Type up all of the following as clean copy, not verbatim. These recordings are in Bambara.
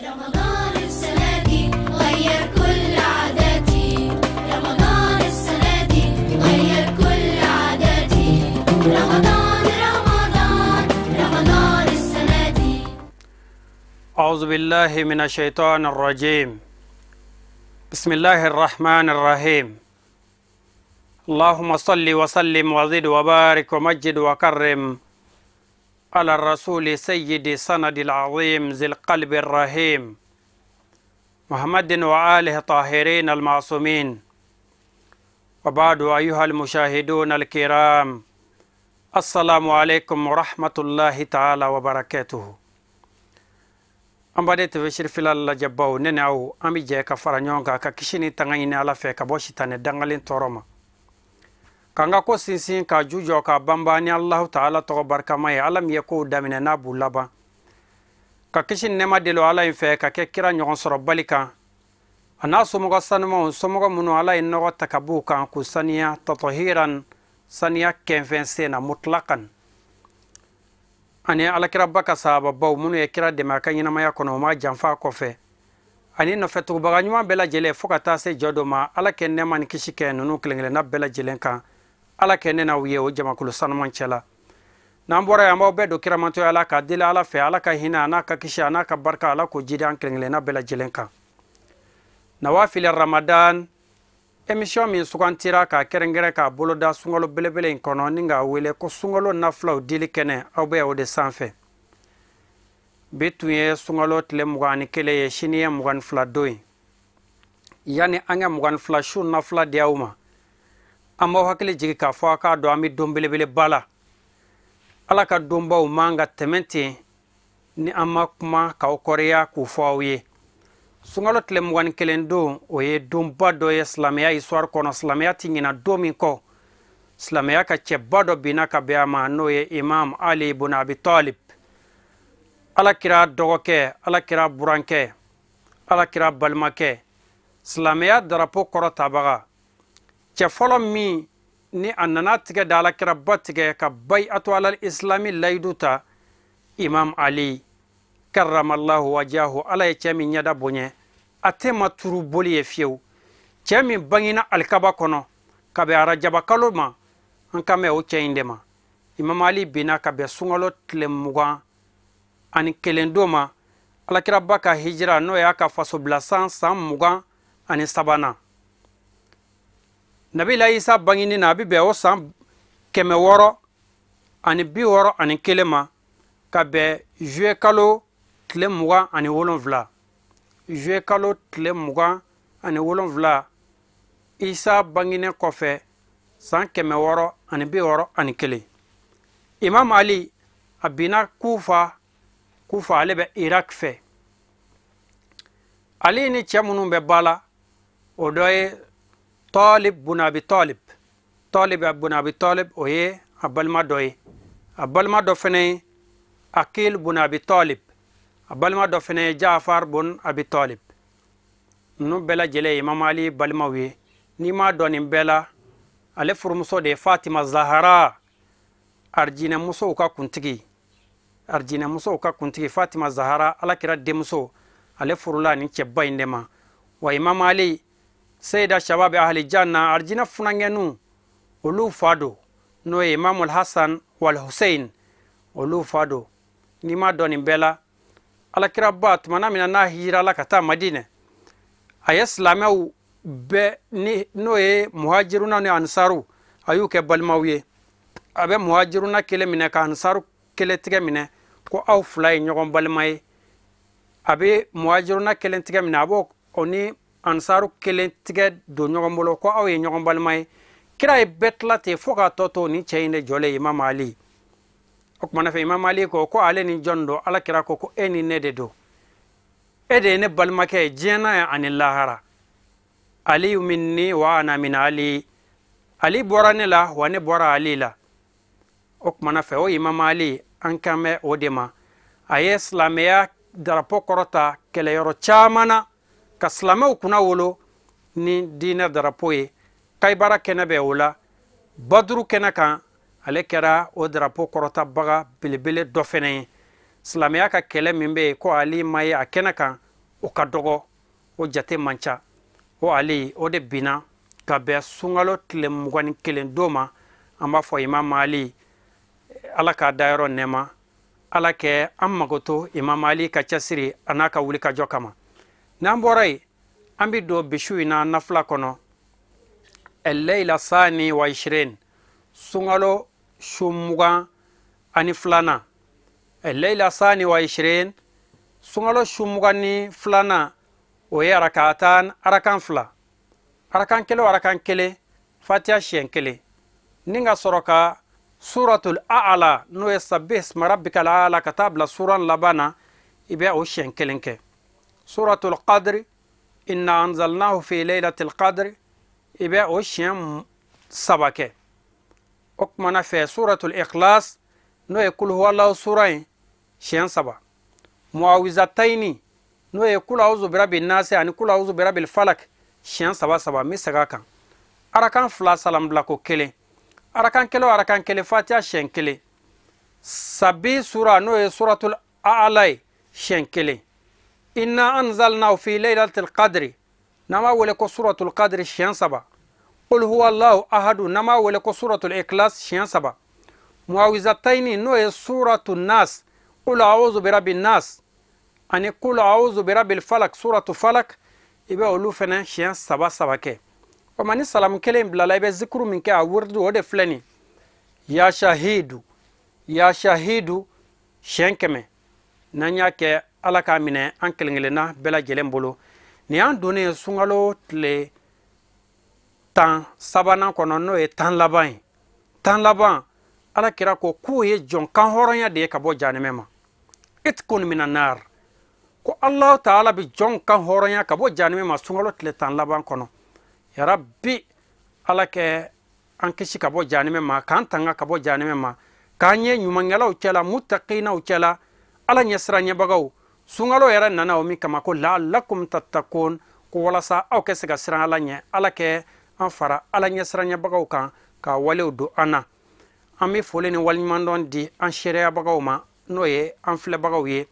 رمضان السنة دي غير كل عاداتي، رمضان السنة دي غير كل عاداتي، رمضان رمضان رمضان السنة دي. أعوذ بالله من الشيطان الرجيم. بسم الله الرحمن الرحيم. اللهم صل وسلم وزد وبارك ومجد وكرم على الرسول سيد سند العظيم ذي القلب الرحيم محمد وآله طاهرين المعصومين. وبعد أيها المشاهدون الكرام، السلام عليكم ورحمة الله تعالى وبركاته. أمبادي تفشير في الله جباو ننعو أمي جاك فرانيونغا ككشيني تنغيني على فيك بوشتاني دنغالين توروما kanga ko sinsin ka jujo ka bambani Allah ta'ala to barka mai alam yako damina na bulaba ka kishin nema delo ala infe ka ke kira nyon soro balika ana somoga sanmo somoga munu ala inno takabu kan ku saniya tatahiran saniya kenfense na mutlaqan ani ala kira baka sahaba baw munu e kira de makanyina maya kono ma janfa ko fe ani no fetu baganyuma bela jele fokata se jodoma ala ken nema ni kishike nunu klengele na bela jelen kan ala kenne na wiye o jamakulu sanman cela nambora ya mawbe do kiramanto ala ka dila ala fe ala ka hina na ka kisha na ka barka ala ko jidi an krengle na bela jelenka nawafil Ramadan emission min sugantira ka kerengere ka boloda sungalo belebele kono ninga wele ko sungalo na flaw dili kene awbe o de sanfe betuye sungalo tle mugani kele ye shiniye mugan fla doy yani anga mugan fla shun na fla diawma amma hakili jigi ka fo aka do ami dombelebele bala ala ka domba manga tementi ni amma kuma ka korea ku fawye sungalo tlem wan kelendo o ye domba do islamiya histoire kono islamiya tingina domi ko islamiya ka chebado binaka be ama no ye imam ali ibn abi talib ala kira dogoke ala kira buranke ala kira balmake islamiya darapo korota baga ke folo mi ni annana tige dala kira batige ka bai'atu alal islami layduta imam ali karramallahu wajahu ala ya chemi nyada bonye atema turu boli ye fiew chemi bangina alkaba kono ka be arajaba kaloma anka me o cheindema imam ali bina ka be sungalo tlemuga ani kelendoma ala kira baka hijra no ya ka faso blasan sam muga ani sabana Nabi la Isa bangini nabi be o sam keme woro ani bi woro ani kelema ka be juillet kalo tle muga ani wolonvla juillet kalo tle muga ani wolonvla Isa bangine kofe san keme woro ani bi woro ani kele Imam Ali abina kufa alebe Iraq fe Ali ni chamunu be bala odoye Talib bun Abi Talib bun Abi Talib oye abalma do fene Akil bun Abi Talib abalma do fene Jaafar bun Abi Talib no bela jele Imam Ali balma wi ni ma doni bela ale furmuso de Fatima Zahara arjina muso ka kuntigi Fatima Zahara ala kira demso ale furula ni chebba indema wa Imam Ali Sayda Shabab Ahli Janna arjina funangenu olu fado no Imam al-Hassan wal Hussein olu fado ni ma doni bela ala kirabat manamina na hijira la kata Madina ayaslamau be ni no muhajiruna ni ansaru ayuke balmawiye abe muhajiruna kele mine ka ansaru kele tige mine ko aw fulay nyogon balmay abe muhajiruna kele tige mine abo oni ansaru kelen tige do nyogon bolo ko aw ye nyogon balmay kira e betla te foka toto ni cheinde jole Imam Ali okmana fe Imam Ali ko ale ni jondo ala kira ko eni nede do ede ne balmake jena ya anillahara Ali minni wa ana min Ali borane la wa ne bora Ali la okmana fe o Imam Ali ankame odema aye islamiya darapo korota kele yoro chamana ka islamiya kuna wolo ni dina darapo ye kaybara kene be wala badru kene kan ale kera o darapo korota baga bilibili do fene islamiya ka kele min be ko Ali maye a kene kan o ka dɔgɔ o jate man ca o ale o de bina ka bɛn sunkalo tile 21 don ma an b'a fɔ imam ali ala k'a dayɔrɔ nɛɛma ala kɛ an mago to imam ali ka cɛsiri a n'a ka wuli ka jɔ kama n'an bɔra yen an bɛ don bisu in na nafila kɔnɔ el-layla sani wa 20 sunkalo su 22 ani filanan el-layla sani wa 20 sunkalo su 22 ni filanan o ye arakatan arakan fila arakan kelen o arakan kelen fatiha siɲɛ kelen ni ka sɔrɔ ka suratul a'la n'o ye sabbih isma rabbikal a'la ka taa bila suran laban na i bɛ o siɲɛ kelen kɛ suratul qadr inna anzalnahu fi laylatil qadr i bɛ o siɲɛ 3 kɛ o kumana fɛ suratul ikhlas n'o ye kul huwallahu sura in siɲɛ 3 muawizatayni n'o ye kul a'udhu birabbin nas ani kul a'udhu birabbil falak siɲɛ 3 mi sɛgɛ kan arakan 2 salam bila ko kelen arakan kelen o arakan kelen fatiha siɲɛ kelen sabi sura n'o ye suratul a'la siɲɛ kelen inna anzalnahu fi laylatil qadri nama wele ko suratul qadri siɲɛ 3 qul huwallahu ahadu nama wele ko suratul ikhlas siɲɛ 3 muawizatayni n'o ye suratul nas qul a'udhu birabbin nas ani qul a'udhu birabbil falak suratul falak i bɛ olu fɛnɛ siɲɛ 3 kɛ o ma ni salamu kelen bilala i bɛ zikuru min kɛ a wurdu o de filɛ nin ya shahidu siɲɛ 100 n'an y'a kɛ ala k'a minɛ an kelen-kelenna bɛɛ lajɛlen bolo nin y'an donnen ye sunkalo tile 13 kɔnɔ n'o ye 10 laban ye 10 laban ala kira ko k'o ye jɔnkan hɔrɔnya de ye ka bɔ jahanɛmɛ ma itkun minan nar ko Allah ta'ala bi jɔnkan hɔrɔnya ka bɔ jahanɛmɛ ma sunkalo tile 10 laban kɔnɔ ya rabbi ala kɛ an kisi ka bɔ jahanɛmɛ ma k'an tanga ka bɔ jahanɛmɛ ma k'an ye ɲumankɛlaw cɛla muttaqinaw cɛla ala ɲɛsira ɲɛbagaw sunkalo yɛrɛ nana o min kama ko la'allakum tattaqun ko walasa aw kɛ se ka siran ala ɲɛ ala kɛ an fara ala ɲɛsira ɲɛbagaw kan ka walew don an na an bɛ foli ni waliɲumandɔn di an seereyabagaw ma n'o ye an filɛbagaw ye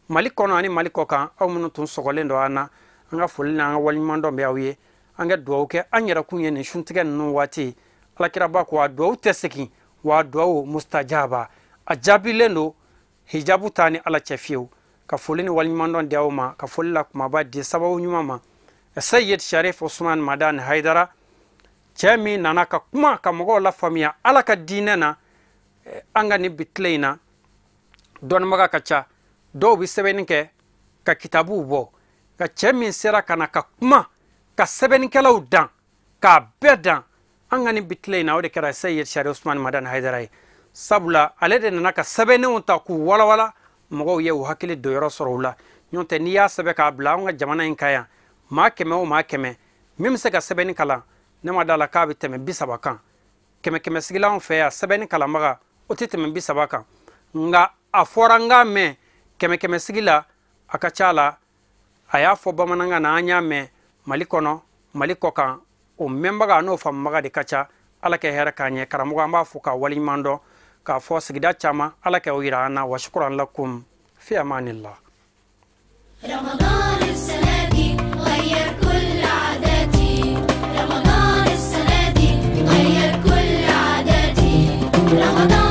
mali kɔnɔ ani mali kɔ kan aw minnu tun sɔgɔlen don an na an ka foli ni an ka waliɲumandɔn bɛ aw ye an ka duwawu kɛ an yɛrɛ kun ye nin suntigɛ ninnu waati alakira ba ko a duwawu tɛ segin wa duwawu mustajaba a jaabilen don hijabu t'a ni ala cɛ fiyewu ka foli ni waliɲumandɔn di aw ma ka foli la kumaba di sababu ɲuman ma Sayyid Sharif Usman Madan Haidara cɛ min nana ka kuma ka mɔgɔw la faamuya ala ka diinɛ na an ka nin bi tile in na dɔnnibaga ka ca dɔw bɛ sɛbɛnni kɛ ka kitabuw bɔ ka cɛ min sera ka na ka kuma ka sɛbɛnnikɛlaw dan k'a bɛɛ dan an ka nin bi tile in na o de kɛra Sayyid Sharif Usman Madan Haidara ye sabula ale de nana ka sɛbɛnnenw ta k'u walawala mɔgɔw ye u hakili don yɔrɔ sɔrɔ u la ɲɔn tɛ n'i y'a sɛbɛn k'a bila an ka jamana in kan yan maa 100 o maa 100 min bɛ se ka sɛbɛnni kalan ne ma da la k'a bɛ tɛmɛ 30 kan 100 sigila anw fɛ yan sɛbɛnni kalanbaga o tɛ tɛmɛ 30 kan nka a fɔra n k'a mɛn 100 sigi la a ka ca la a y'a fɔ bamanankan na an y'a mɛn mali kɔnɔ mali kɔ kan o mɛnbaga n'o faamubaga de ka ca ala kɛ hɛrɛ k'a ɲɛ karamɔgɔ an b'a fɔ ka waliɲuman dɔn k'a fɔ sigida caman ala kɛ o yira an na wa shukran lakum fi amanillah. رمضان السنة دي غير كل عاداتي رمضان السنة دي غير كل عاداتي رمضان